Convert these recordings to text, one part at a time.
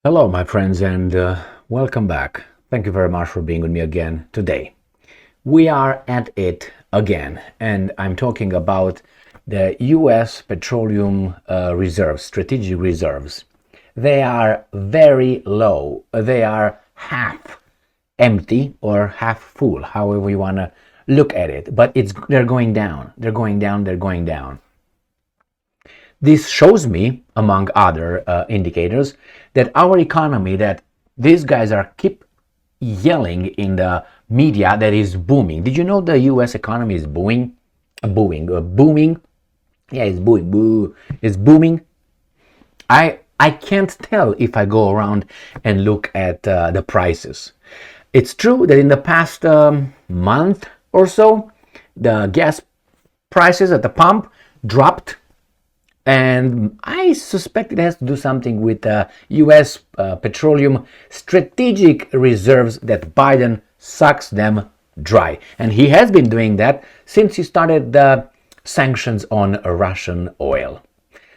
Hello, my friends, and welcome back. Thank you very much for being with me again today. We are at it again, and I'm talking about the US petroleum reserves, strategic reserves. They are very low. They are half empty or half full, however you want to look at it. But they're going down. They're going down. They're going down. This shows me, among other indicators, that our economy, that these guys are keep yelling in the media that is booming. Did you know the U.S. economy is booming? Booming. Yeah, it's booming. Boo. It's booming. I can't tell if I go around and look at the prices. It's true that in the past month or so, the gas prices at the pump dropped, and I suspect it has to do something with US petroleum strategic reserves that Biden sucks them dry. And he has been doing that since he started the sanctions on Russian oil.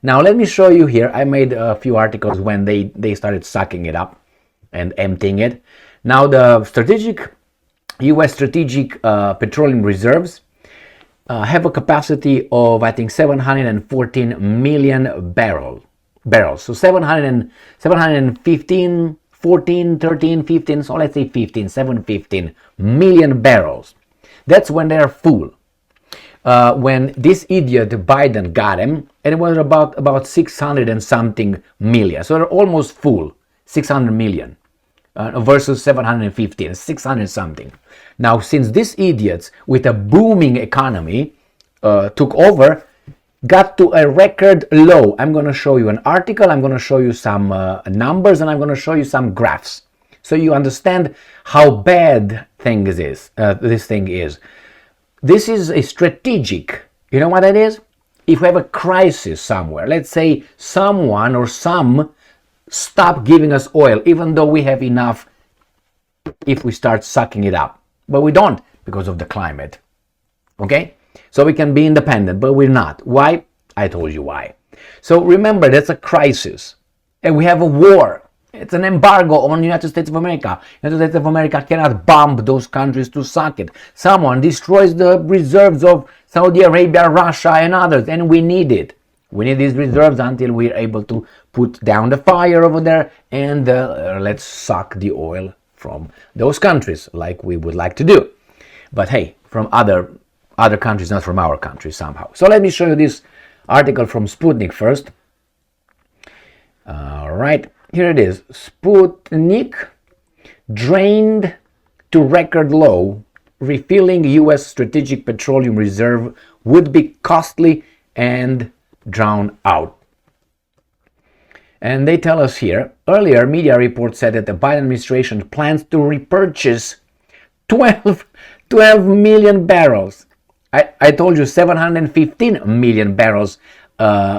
Now let me show you here. I made a few articles when they started sucking it up and emptying it. Now the US strategic petroleum reserves have a capacity of, I think, 714 million barrels. So 715, 14, 13, 15, so let's say 715 million barrels. That's when they're full. When this idiot Biden got him, and it was about 600 and something million. So they're almost full, 600 million. Versus 715, 600 something. Now, since these idiots with a booming economy took over, got to a record low. I'm going to show you an article, I'm going to show you some numbers, and I'm going to show you some graphs, so you understand how bad this thing is. This is a strategic, you know what that is? If we have a crisis somewhere, let's say someone or some stop giving us oil, even though we have enough if we start sucking it up. But we don't because of the climate. Okay? So we can be independent, but we're not. Why? I told you why. So remember, that's a crisis. And we have a war. It's an embargo on the United States of America. The United States of America cannot bomb those countries to suck it. Someone destroys the reserves of Saudi Arabia, Russia, and others, and we need it. We need these reserves until we're able to put down the fire over there and let's suck the oil from those countries like we would like to do. But hey, from other countries, not from our country somehow. So let me show you this article from Sputnik first. All right, here it is. Sputnik drained to record low. Refilling U.S. strategic petroleum reserve would be costly and drown out. And they tell us here, earlier media reports said that the Biden administration plans to repurchase 12 million barrels. I told you 715 million barrels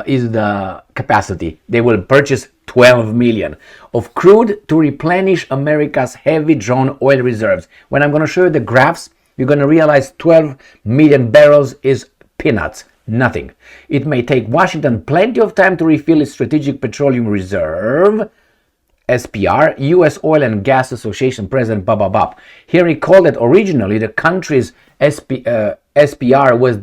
is the capacity. They will purchase 12 million of crude to replenish America's heavy drawn oil reserves. When I'm going to show you the graphs, you're going to realize 12 million barrels is peanuts. Nothing. It may take Washington plenty of time to refill its strategic petroleum reserve, SPR, U.S. Oil and Gas Association President Bob. He recalled that originally the country's SPR was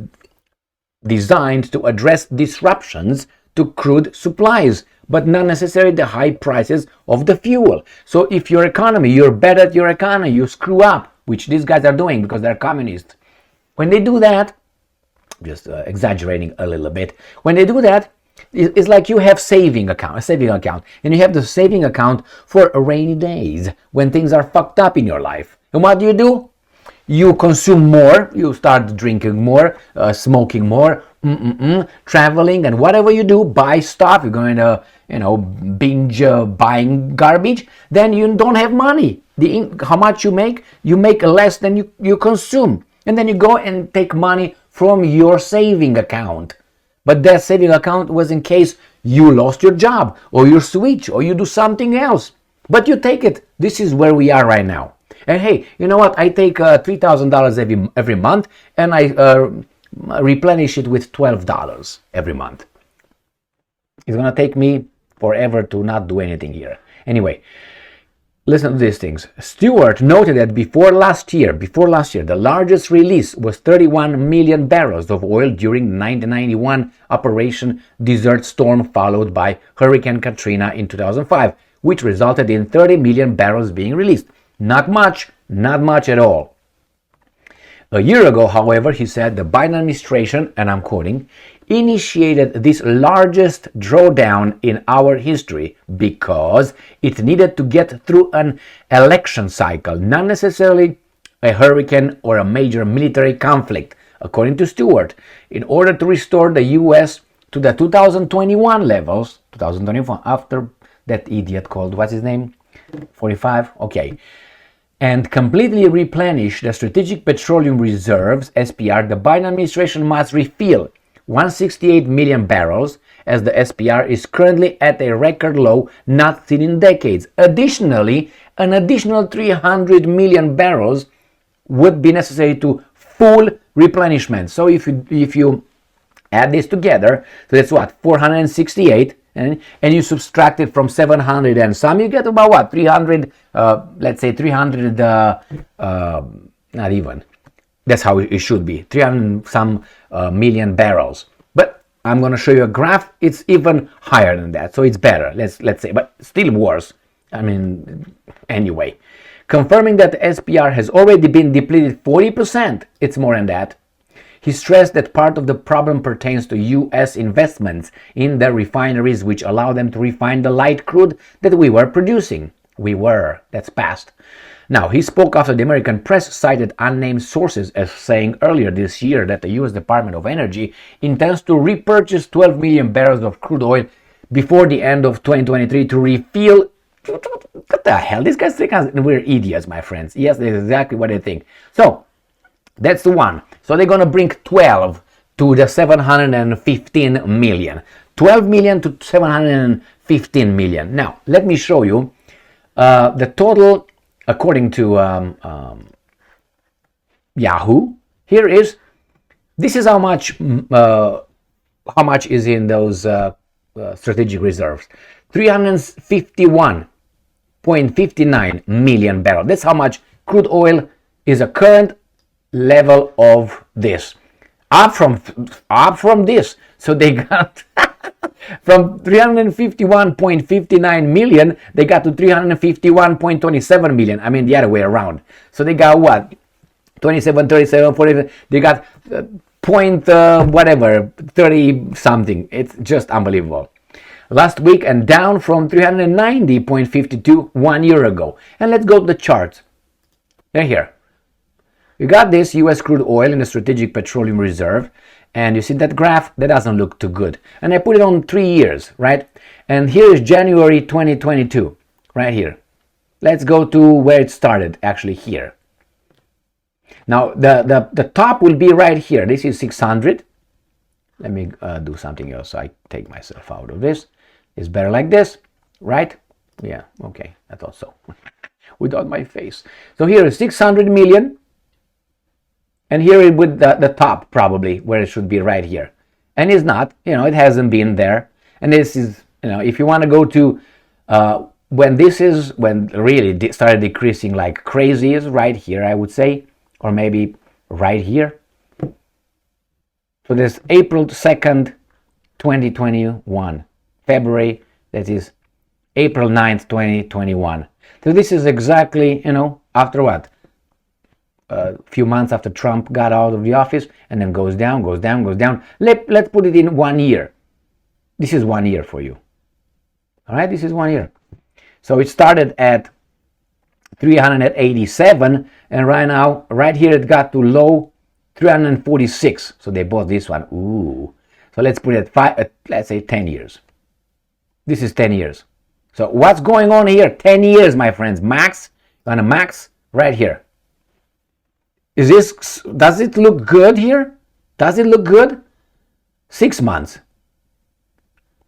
designed to address disruptions to crude supplies, but not necessarily the high prices of the fuel. So if you're bad at your economy, you screw up, which these guys are doing because they're communists. When they do that, just exaggerating a little bit. When they do that, it's like you have a saving account, and you have the saving account for rainy days when things are fucked up in your life. And what do? You consume more, you start drinking more, smoking more, traveling, and whatever you do, buy stuff. You're going to, binge buying garbage. Then you don't have money. How much you make less than you consume, and then you go and take money from your saving account. But that saving account was in case you lost your job or you switch or you do something else. But you take it. This is where we are right now. And hey, you know what? I take $3,000 every month and I replenish it with $12 every month. It's going to take me forever to not do anything here. Anyway, listen to these things. Stewart noted that before last year, the largest release was 31 million barrels of oil during 1991 Operation Desert Storm, followed by Hurricane Katrina in 2005, which resulted in 30 million barrels being released. Not much at all. A year ago, however, he said the Biden administration, and I'm quoting, initiated this largest drawdown in our history because it needed to get through an election cycle, not necessarily a hurricane or a major military conflict, according to Stewart, in order to restore the U.S. to the 2021 levels, 2021, after that idiot called, what's his name? 45? Okay. And completely replenish the Strategic Petroleum Reserves, SPR, the Biden administration must refill 168 million barrels, as the SPR is currently at a record low not seen in decades. Additionally, an additional 300 million barrels would be necessary to full replenishment. So if you add this together, so that's what, 468, and you subtract it from 700 and some, you get about what, 300, let's say 300, not even, that's how it should be, 300 some million barrels. But I'm going to show you a graph, it's even higher than that, so it's better, let's say, but still worse. I mean, anyway, confirming that the SPR has already been depleted 40%, it's more than that. He stressed that part of the problem pertains to US investments in the refineries, which allow them to refine the light crude that we were producing. That's past. Now, he spoke after the American press cited unnamed sources as saying earlier this year that the US Department of Energy intends to repurchase 12 million barrels of crude oil before the end of 2023 to refill. What the hell? These guys think we're idiots, my friends. Yes, that's exactly what they think. So, that's the one. So they're going to bring 12 to the 715 million. 12 million to 715 million. Now, let me show you the total according to Yahoo. This is how much is in those strategic reserves. 351.59 million barrels. That's how much crude oil is a current level of this. Up from this. So they got from 351.59 million, they got to 351.27 million. I mean, the other way around. So they got what? 27, 37, 40. They got whatever, 30 something. It's just unbelievable. Last week and down from 390.52 1 year ago. And let's go to the charts. They're here. You got this US crude oil in the Strategic Petroleum Reserve, and you see that graph, that doesn't look too good. And I put it on 3 years, right? And here is January 2022, right here. Let's go to where it started, actually here. Now, the top will be right here. This is 600. Let me do something else. I take myself out of this. It's better like this, right? Yeah, okay, I thought so. Without my face. So here is 600 million. And here it would the top probably where it should be right here, and it's not. It hasn't been there. And this is if you want to go to when really started decreasing like crazy is right here, I would say, or maybe right here. So there's April 2nd, 2021, February, that is April 9th, 2021. So this is exactly after what? A few months after Trump got out of the office, and then goes down. Let's put it in 1 year. This is 1 year for you. All right, this is 1 year. So it started at 387, and right here it got to low 346. So they bought this one. Ooh. So let's put it at let's say 10 years. This is 10 years. So what's going on here? 10 years, my friends. Max, on a max right here. Does it look good here? Does it look good? 6 months.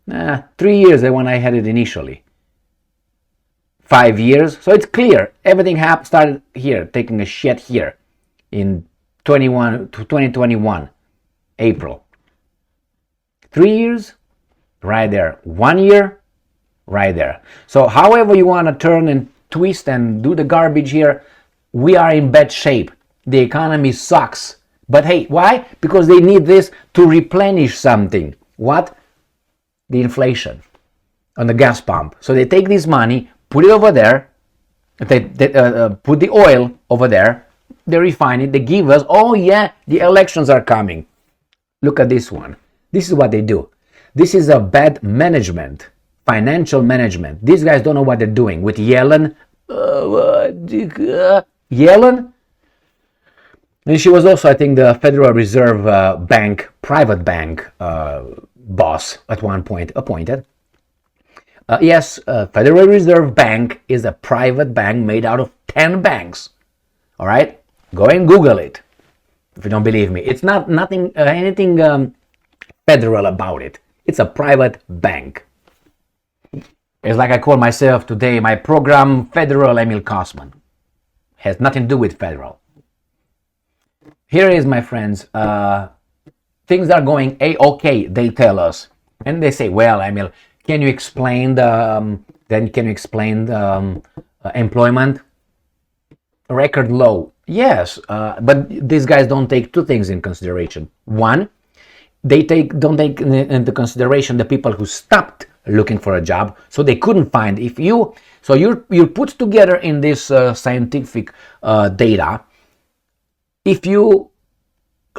3 years when I had it initially. 5 years. So it's clear. Everything started here, taking a shit here in 2021, April. 3 years, right there. 1 year, right there. So however you want to turn and twist and do the garbage here, we are in bad shape. The economy sucks. But hey, why? Because they need this to replenish something. What? The inflation on the gas pump. So they take this money, put it over there, they put the oil over there, they refine it, they give us, oh yeah, the elections are coming. Look at this one. This is what they do. This is a bad management, financial management. These guys don't know what they're doing. With Yellen, Yellen, and she was also, I think, the Federal Reserve Bank, private bank boss at one point appointed. Yes, Federal Reserve Bank is a private bank made out of 10 banks. All right, go and Google it if you don't believe me. It's not anything federal about it. It's a private bank. It's like I call myself today, my program, Federal Emil Kosman. Has nothing to do with federal. Here is, my friends, things are going a-okay, they tell us. And they say, well, Emil, can you explain employment? Record low. Yes, but these guys don't take two things in consideration. One, they don't take into consideration the people who stopped looking for a job, so they couldn't find. You're put together in this scientific data. If you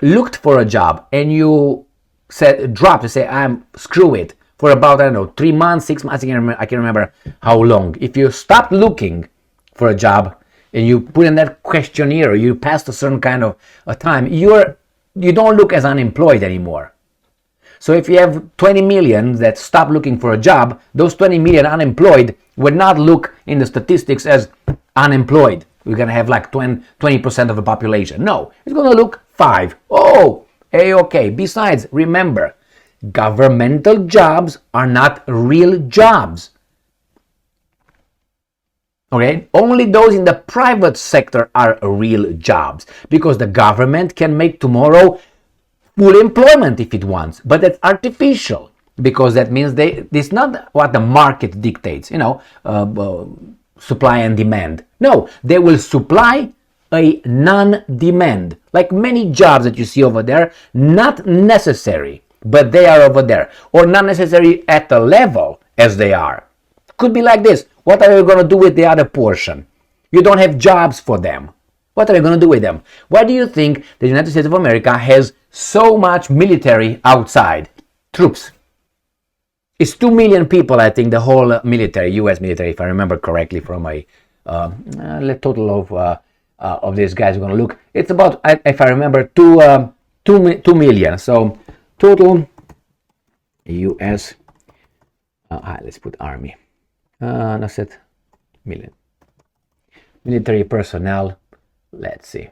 looked for a job and you say I'm screw it for about, I don't know, 3 months, 6 months, I can remember how long. If you stopped looking for a job and you put in that questionnaire, you passed a certain kind of a time, you don't look as unemployed anymore. So if you have 20 million that stop looking for a job, those 20 million unemployed would not look in the statistics as unemployed. We're going to have like 20% of the population. No, it's going to look 5. Oh, okay. Besides, remember, governmental jobs are not real jobs. Okay? Only those in the private sector are real jobs, because the government can make tomorrow full employment if it wants, but that's artificial, because that means it's not what the market dictates, supply and demand. No, they will supply a non-demand, like many jobs that you see over there, not necessary, but they are over there, or not necessary at the level as they are. Could be like this. What are you going to do with the other portion? You don't have jobs for them. What are you going to do with them? Why do you think the United States of America has so much military outside? Troops. It's 2 million people, I think, the whole military, US military, if I remember correctly from a total of these guys are going to look. It's about, if I remember, 2 million. So total US, let's put army. That's it, million. Military personnel, let's see.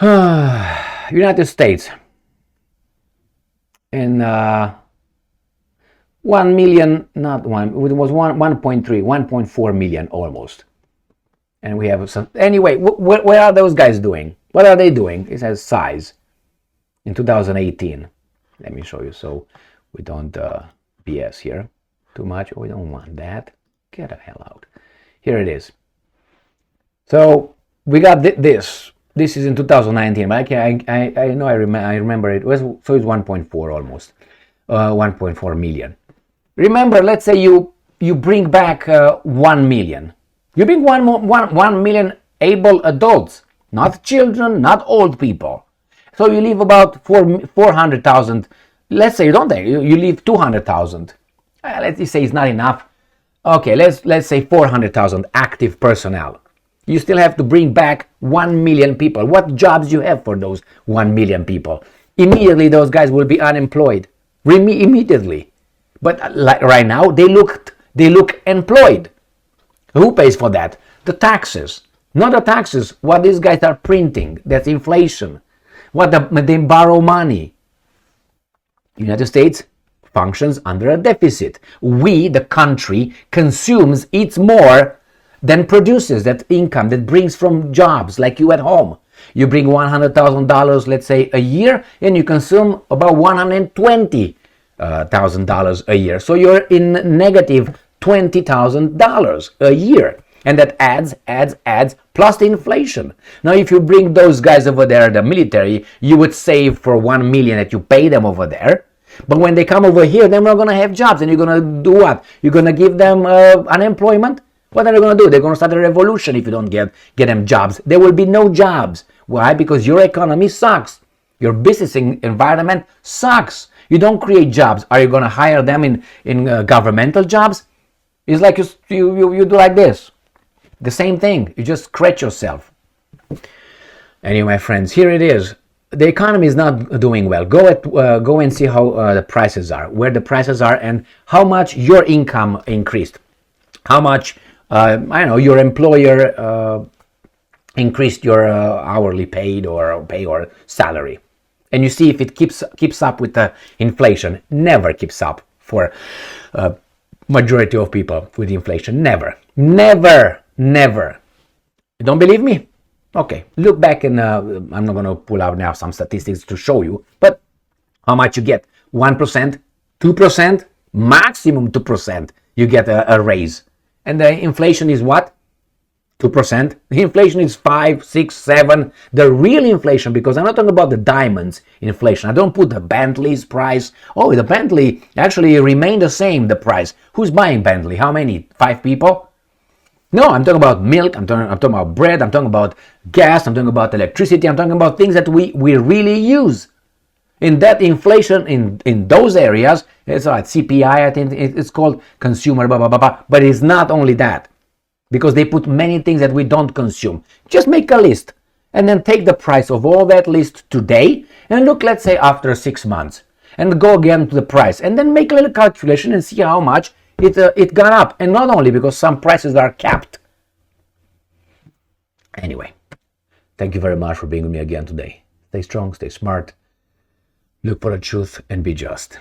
United States. In 1 million, not one, it was 1.3, 1.4 million almost. And we have some, anyway, what are those guys doing? What are they doing? It says size in 2018. Let me show you so we don't BS here too much. We don't want that. Get the hell out. Here it is. So we got this. This is in 2019, but I know I remember it was, so it's 1.4 almost, 1.4 million. Remember, let's say you bring back 1 million. You bring 1 million able adults, not children, not old people. So you leave about 400,000. Let's say you don't take, you leave 200,000. Let's say it's not enough. Okay, let's say 400,000 active personnel. You still have to bring back 1 million people. What jobs do you have for those 1 million people? Immediately, those guys will be unemployed. Immediately. But like right now, they look employed. Who pays for that? The taxes. Not the taxes. What these guys are printing. That's inflation. They borrow money. United States functions under a deficit. We, the country, consumes, eats more than produces that income that brings from jobs like you at home. You bring $100,000, let's say, a year, and you consume about 120 $20,000 a year. So you're in negative $20,000 a year. And that adds, plus the inflation. Now, if you bring those guys over there, the military, you would save for 1 million that you pay them over there. But when they come over here, they're not going to have jobs. And you're going to do what? You're going to give them unemployment? What are they going to do? They're going to start a revolution if you don't get them jobs. There will be no jobs. Why? Because your economy sucks. Your business environment sucks. You don't create jobs. Are you going to hire them in governmental jobs? It's like you do like this. The same thing. You just scratch yourself. Anyway, my friends, here it is. The economy is not doing well. Go and see how the prices are, where the prices are, and how much your income increased. How much, your employer increased your hourly paid or pay or salary. And you see if it keeps up with the inflation. Never keeps up for majority of people with inflation. Never. You don't believe me? Okay, look back and I'm not going to pull out now some statistics to show you, but how much you get? 1%, 2%, maximum 2% you get a raise. And the inflation is what? 2%. The inflation is 5, 6, 7. The real inflation, because I'm not talking about the diamonds inflation. I don't put the Bentley's price. Oh, the Bentley actually remained the same, the price. Who's buying Bentley? How many? 5 people? No, I'm talking about milk, I'm talking about bread, I'm talking about gas, I'm talking about electricity, I'm talking about things that we really use. In that inflation, in those areas, it's like CPI, I think it's called consumer, blah, blah, blah, blah. But it's not only that, because they put many things that we don't consume. Just make a list, and then take the price of all that list today, and look, let's say, after 6 months, and go again to the price, and then make a little calculation and see how much it got up. And not only because some prices are capped. Anyway, thank you very much for being with me again today. Stay strong, stay smart, look for the truth, and be just.